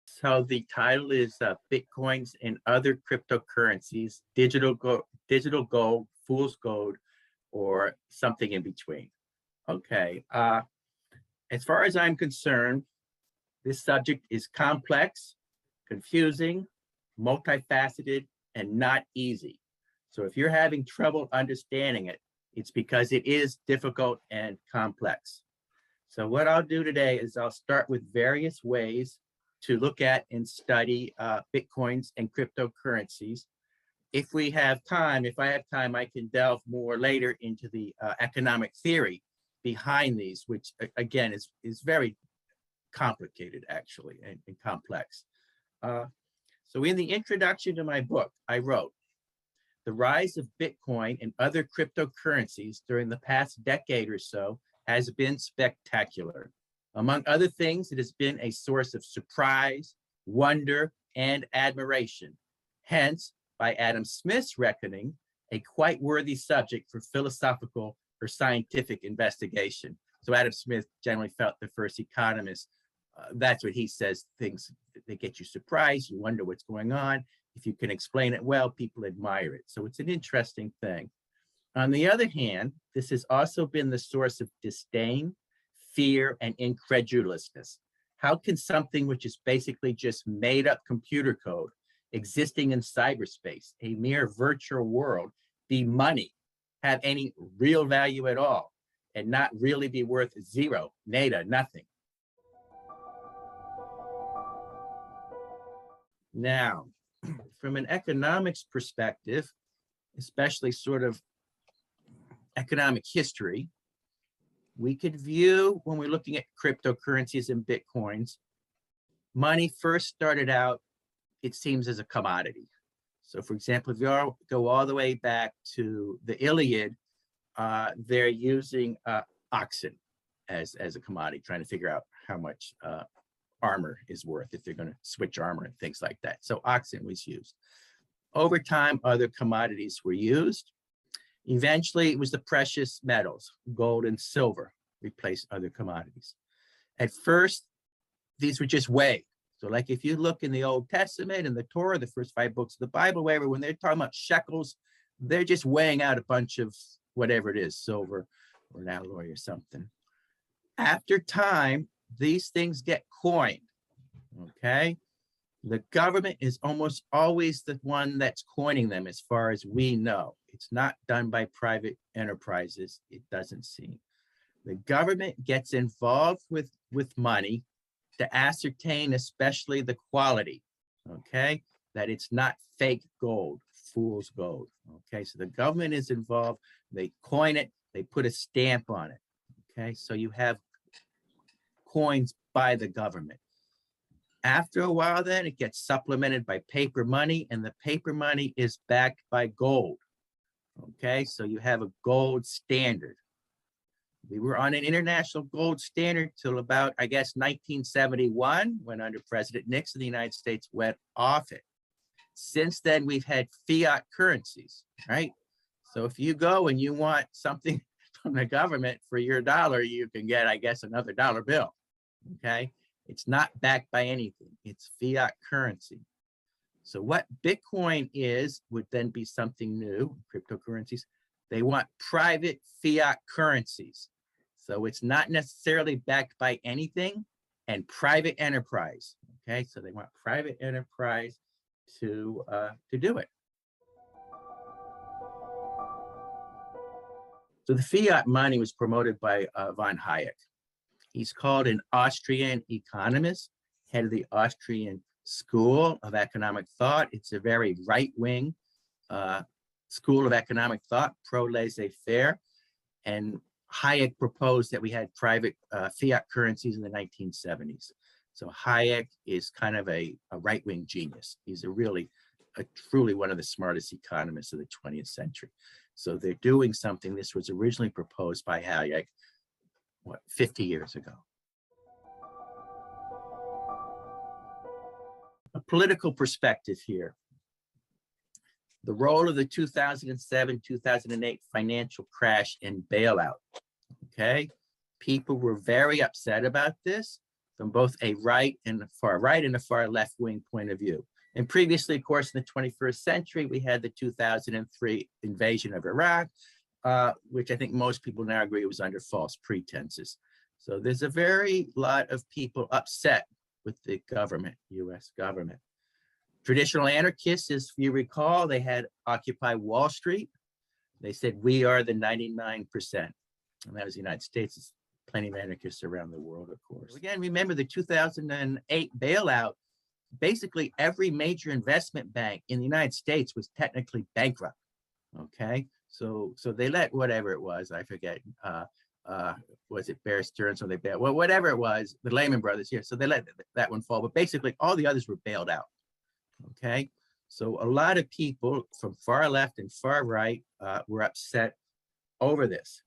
So the title is Bitcoins and Other Cryptocurrencies, Digital Gold, Fool's Gold, or something in between. Okay, as far as I'm concerned, this subject is complex, confusing, multifaceted, and not easy. So if you're having trouble understanding it, it's because it is difficult and complex. So what I'll do today is I'll start with various ways to look at and study Bitcoins and cryptocurrencies. If I have time, I can delve more later into the economic theory behind these, which again is very complicated actually and complex. So in the introduction to my book, I wrote, "The rise of Bitcoin and other cryptocurrencies during the past decade or so has been spectacular. Among other things, it has been a source of surprise, wonder, and admiration. Hence, by Adam Smith's reckoning, a quite worthy subject for philosophical or scientific investigation." So Adam Smith generally felt the first economist. That's what he says, things that get you surprised, you wonder what's going on. If you can explain it well, people admire it. So it's an interesting thing. On the other hand, this has also been the source of disdain, fear, and incredulousness. How can something which is basically just made up computer code existing in cyberspace, a mere virtual world, be money, have any real value at all, and not really be worth zero, nada, nothing? Now, from an economics perspective, especially sort of economic history, we could view, when we're looking at cryptocurrencies and Bitcoins, money first started out, it seems, as a commodity. So for example, if you go all the way back to the Iliad, they're using oxen as a commodity, trying to figure out how much armor is worth if they're going to switch armor and things like that. So oxen was used. Over time, other commodities were used. Eventually, it was the precious metals, gold and silver, replaced other commodities. At first, these were just weighed. So like if you look in the Old Testament and the Torah, the first 5 books of the Bible, whatever, when they're talking about shekels, they're just weighing out a bunch of whatever it is, silver or an alloy or something. After time, these things get coined, okay? The government is almost always the one that's coining them as far as we know. It's not done by private enterprises, it doesn't seem. The government gets involved with money to ascertain especially the quality, okay? That it's not fake gold, fool's gold, okay? So the government is involved, they coin it, they put a stamp on it, okay? So you have coins by the government. After a while then, it gets supplemented by paper money, and the paper money is backed by gold, okay? So you have a gold standard. We were on an international gold standard till about, I guess, 1971, when under President Nixon, the United States went off it. Since then, we've had fiat currencies, right? So if you go and you want something from the government for your dollar, you can get, I guess, another dollar bill, okay? It's not backed by anything. It's fiat currency. So what Bitcoin is would then be something new, cryptocurrencies. They want private fiat currencies. So it's not necessarily backed by anything, and private enterprise, okay? So they want private enterprise to do it. So the fiat money was promoted by von Hayek. He's called an Austrian economist, head of the Austrian School of Economic Thought. It's a very right-wing school of economic thought, pro-laissez-faire. And Hayek proposed that we had private fiat currencies in the 1970s. So Hayek is kind of a right-wing genius. He's truly one of the smartest economists of the 20th century. So they're doing something. This was originally proposed by Hayek, 50 years ago. A political perspective here. The role of the 2007-2008 financial crash and bailout. Okay, people were very upset about this from both a right and a far left wing point of view. And previously, of course, in the 21st century, we had the 2003 invasion of Iraq, which I think most people now agree was under false pretenses. So there's a very lot of people upset with the government, US government. Traditional anarchists, as you recall, they had Occupy Wall Street. They said, we are the 99%. And that was the United States. There's plenty of anarchists around the world, of course. Again, remember the 2008 bailout. Basically, every major investment bank in the United States was technically bankrupt. Okay, so they let whatever it was, I forget, was it Bear Stearns or they bailed? Well, whatever it was, the Lehman Brothers here. So they let that one fall, but basically all the others were bailed out. Okay, so a lot of people from far left and far right were upset over this.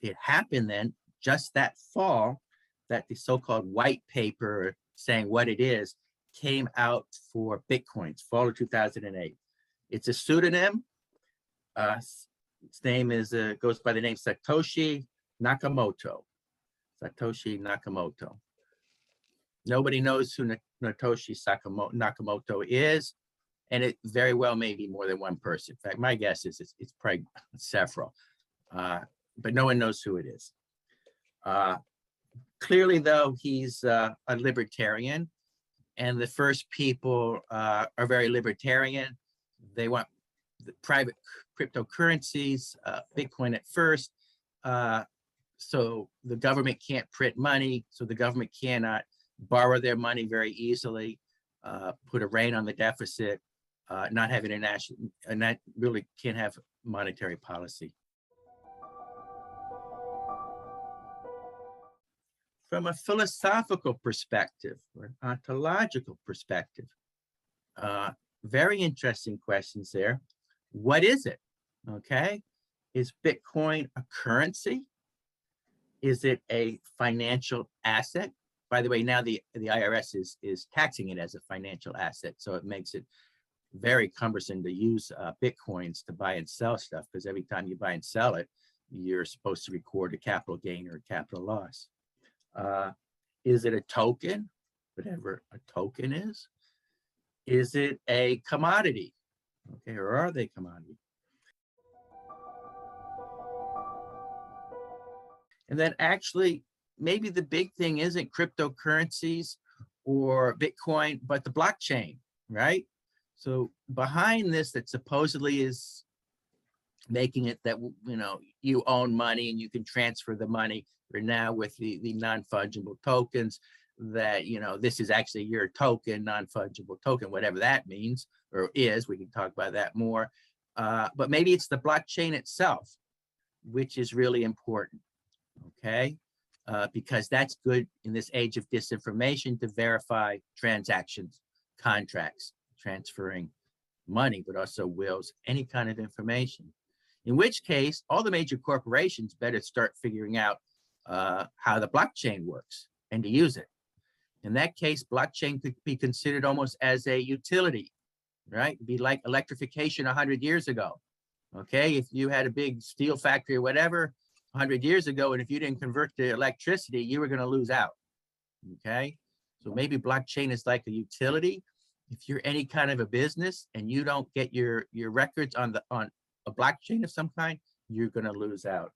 It happened then just that fall that the so-called white paper saying what it is came out for Bitcoins, fall of 2008. It's a pseudonym. Its name is goes by the name Satoshi Nakamoto. Satoshi Nakamoto. Nobody knows who Satoshi Nakamoto is, and it very well may be more than one person. In fact, my guess is it's probably several, but no one knows who it is. Clearly, though, he's a libertarian, and the first people are very libertarian. They want the private cryptocurrencies, Bitcoin at first, so the government can't print money, so the government cannot borrow their money very easily, put a rein on the deficit, not have international, and that really can't have monetary policy. From a philosophical perspective, or an ontological perspective, very interesting questions there. What is it? Okay, is Bitcoin a currency? Is it a financial asset? By the way, now the IRS is taxing it as a financial asset, so it makes it very cumbersome to use Bitcoins to buy and sell stuff, because every time you buy and sell it, you're supposed to record a capital gain or a capital loss. Is it a token? Whatever a token is. Is it a commodity? Okay, or are they commodities? And then actually, maybe the big thing isn't cryptocurrencies or Bitcoin, but the blockchain, right? So behind this, that supposedly is making it that, you know, you own money and you can transfer the money. Or now with the non-fungible tokens, that, you know, this is actually your token, non-fungible token, whatever that means or is. We can talk about that more. But maybe it's the blockchain itself, which is really important, okay? Because that's good in this age of disinformation to verify transactions, contracts, transferring money, but also wills, any kind of information. In which case, all the major corporations better start figuring out how the blockchain works and to use it. In that case, blockchain could be considered almost as a utility, right? It'd be like electrification 100 years ago. Okay, if you had a big steel factory or whatever 100 years ago, and if you didn't convert to electricity, you were going to lose out. Okay, so maybe blockchain is like a utility. If you're any kind of a business and you don't get your records on a blockchain of some kind, you're going to lose out.